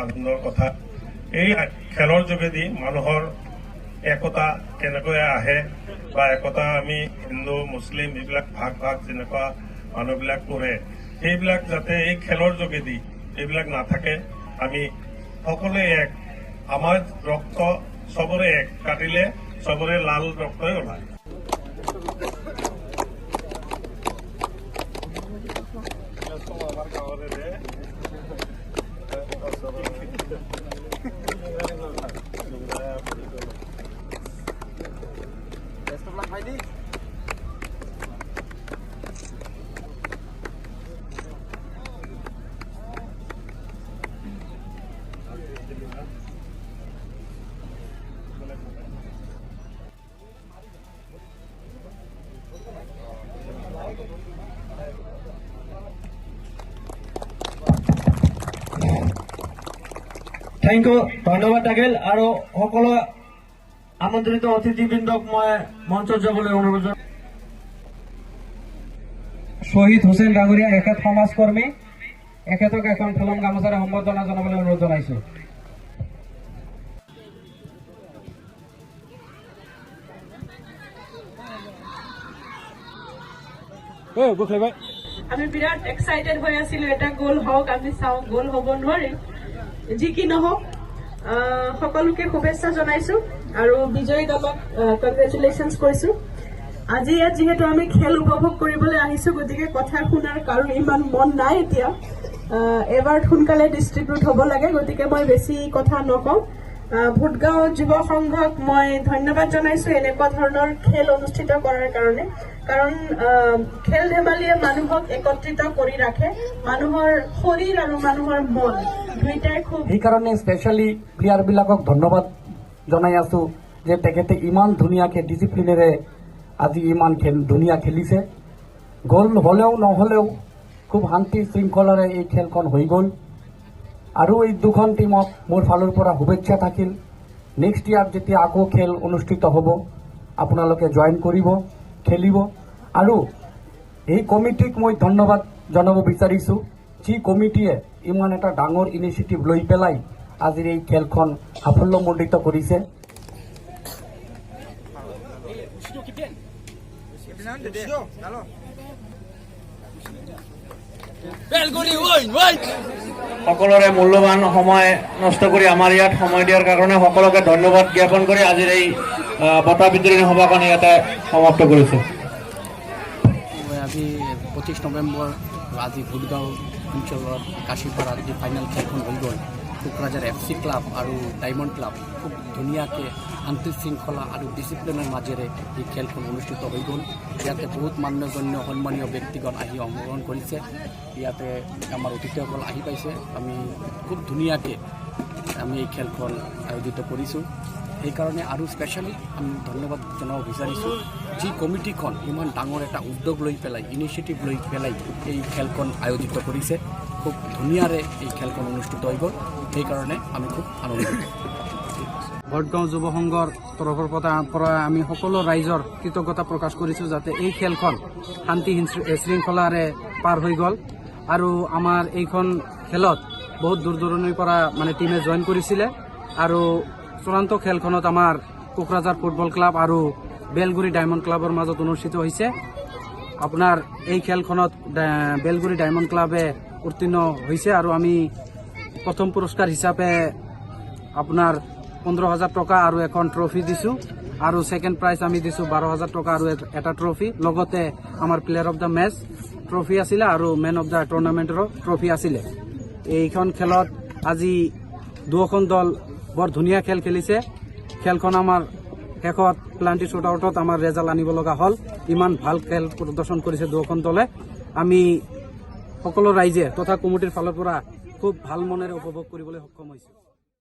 আনন্দৰ কথা এই খেলৰ যোগেদি মানুহৰ একতা কেনেকৈ আহে বা একতা আমি হিন্দু মুছলিম এইবিলাক ভাগ ভাগ যেনেকুৱা মানুহবিলাক কৰে সেইবিলাক যাতে এই খেলৰ যোগেদি এইবিলাক নাথাকে আমি সকলোৱে এক আমাৰ ৰক্ত চবৰে এক কাটিলে চবৰে লাল ৰক্তই ওলায়। থেংক ইউ, ধন্যবাদ থাকিল। আৰু সকলো আমন্ত্ৰিত অতিথিবৃন্দক মই মঞ্চত যাবলৈ অনুৰোধ জনাইছো। শ্বহীদ হুছেইন ডাঙৰীয়া এখেত সমাজকৰ্মী, এখেতক এখন ফুলন গামোচাৰে সম্বৰ্ধনা জনাবলৈ অনুৰোধ জনাইছো। আমি বিৰাট এক্সাইটেড হৈ আছিলো, এটা গোল হওক, আমি চাওঁ গোল হ'ব নোৱাৰিম। যি কি নহওক সকলোকে শুভেচ্ছা জনাইছো আৰু বিজয়ী দলক কংগ্ৰেচুলেশ্যনছ কৰিছো। আজি ইয়াত যিহেতু আমি খেল উপভোগ কৰিবলৈ আহিছো, গতিকে কথা শুনাৰ কাৰো ইমান মন নাই। এতিয়া এৱাৰ্ড সোনকালে ডিষ্ট্ৰিবিউট হ'ব লাগে, গতিকে মই বেছি কথা নকওঁ। ভোটগাঁও যুৱ সংঘক মই ধন্যবাদ জনাইছো এনেকুৱা ধৰণৰ খেল অনুষ্ঠিত কৰাৰ কাৰণে, কাৰণ খেল ধেমালিয়ে মানুহক একত্ৰিত কৰি ৰাখে, মানুহৰ শৰীৰ আৰু মানুহৰ মন দুইটাই খুব। সেইকাৰণে স্পেচিয়েলি প্লেয়াৰবিলাকক ধন্যবাদ জনাই আছো যে তেখেতে ইমান ধুনীয়াকৈ ডিচিপ্লিনেৰে আজি ইমান ধুনীয়া খেলিছে। গ'ল হ'লেও নহ'লেও খুব শান্তি শৃংখলাৰে এই খেলখন হৈ গ'ল। আৰু এই দুখন টিমক মোৰ ফালৰ পৰা শুভেচ্ছা থাকিল। নেক্সট ইয়াৰ যেতিয়া আকৌ খেল অনুষ্ঠিত হ'ব আপোনালোকে জইন কৰিব, খেলিব। আৰু এই কমিটিক মই ধন্যবাদ জনাব বিচাৰিছোঁ, যি কমিটিয়ে ইমান এটা ডাঙৰ ইনিচিয়েটিভ লৈ পেলাই আজিৰ এই খেলখন সাফল্যমণ্ডিত কৰিছে। সকলোৰে মূল্যৱান সময় নষ্ট কৰি আমাৰ ইয়াত সময় দিয়াৰ কাৰণে সকলোকে ধন্যবাদ জ্ঞাপন কৰি আজিৰ এই বঁটা বিতৰণী সভাখন ইয়াতে সমাপ্ত কৰিছোঁ। আজি 25 নৱেম্বৰ আজি ভোটগাঁও অঞ্চলৰ কাশীপাৰাত যি ফাইনেল খেলখন হৈ গ'ল, কোকৰাঝাৰ FC ক্লাব আৰু ডায়মণ্ড ক্লাব খুব ধুনীয়াকৈ শান্তি শৃংখলা আৰু ডিচিপ্লিনৰ মাজেৰে এই খেলখন অনুষ্ঠিত হৈ গ'ল। ইয়াতে বহুত মান্যগণ্য সন্মানীয় ব্যক্তিগণ আহি অংশগ্ৰহণ কৰিছে। ইয়াতে আমাৰ অতিথিসকল আহি পাইছে। আমি খুব ধুনীয়াকৈ আমি এই খেলখন আয়োজিত কৰিছোঁ। সেইকাৰণে আৰু স্পেচিয়েলি আমি ধন্যবাদ জনাব বিচাৰিছোঁ যি কমিটিখন ইমান ডাঙৰ এটা উদ্যোগ লৈ পেলাই, ইনিচিয়েটিভ লৈ পেলাই এই খেলখন আয়োজিত কৰিছে। খুব ধুনীয়াৰে এই খেলখন অনুষ্ঠিত হৈ গ'ল, সেইকাৰণে আমি খুব আনন্দিত। ভোটগাঁও যুৱ সংঘৰ তৰফৰ পৰা আমি সকলো ৰাইজৰ কৃতজ্ঞতা প্ৰকাশ কৰিছোঁ যাতে এই খেলখন শান্তি শৃংখলাৰে পাৰ হৈ গ'ল। আৰু আমাৰ এইখন খেলত বহুত দূৰ দূৰণিৰ পৰা টিমে জইন কৰিছিলে। আৰু চূড়ান্ত খেলখনত আমাৰ কোকৰাঝাৰ ফুটবল ক্লাব আৰু বেলগুৰি ডায়মণ্ড ক্লাবৰ মাজত অনুষ্ঠিত হৈছে। আপোনাৰ এই খেলখনত বেলগুৰি ডায়মণ্ড ক্লাবে উত্তীৰ্ণ হৈছে আৰু আমি প্ৰথম পুৰস্কাৰ হিচাপে আপোনাৰ 15,000 টকা আৰু এখন ট্ৰফি দিছোঁ। আৰু ছেকেণ্ড প্ৰাইজ আমি দিছোঁ 12,000 টকা আৰু এটা ট্ৰফি। লগতে আমাৰ player of the match trophy আছিলে আৰু মেন অফ দ্য টুৰ্ণামেণ্টৰো ট্ৰফি আছিলে। এইখন খেলত আজি দুয়োখন দল বৰ ধুনীয়া খেল খেলিছে। খেলখন আমাৰ শেষত প্লান্টি শ্বুট আউটত আমাৰ ৰেজাল্ট আনিব লগা হ'ল। ইমান ভাল খেল প্ৰদৰ্শন কৰিছে দুয়োখন দলে। আমি সকলো ৰাইজে তথা কমিটিৰ ফালৰ পৰা খুব ভাল মনেৰে উপভোগ কৰিবলৈ সক্ষম হৈছোঁ।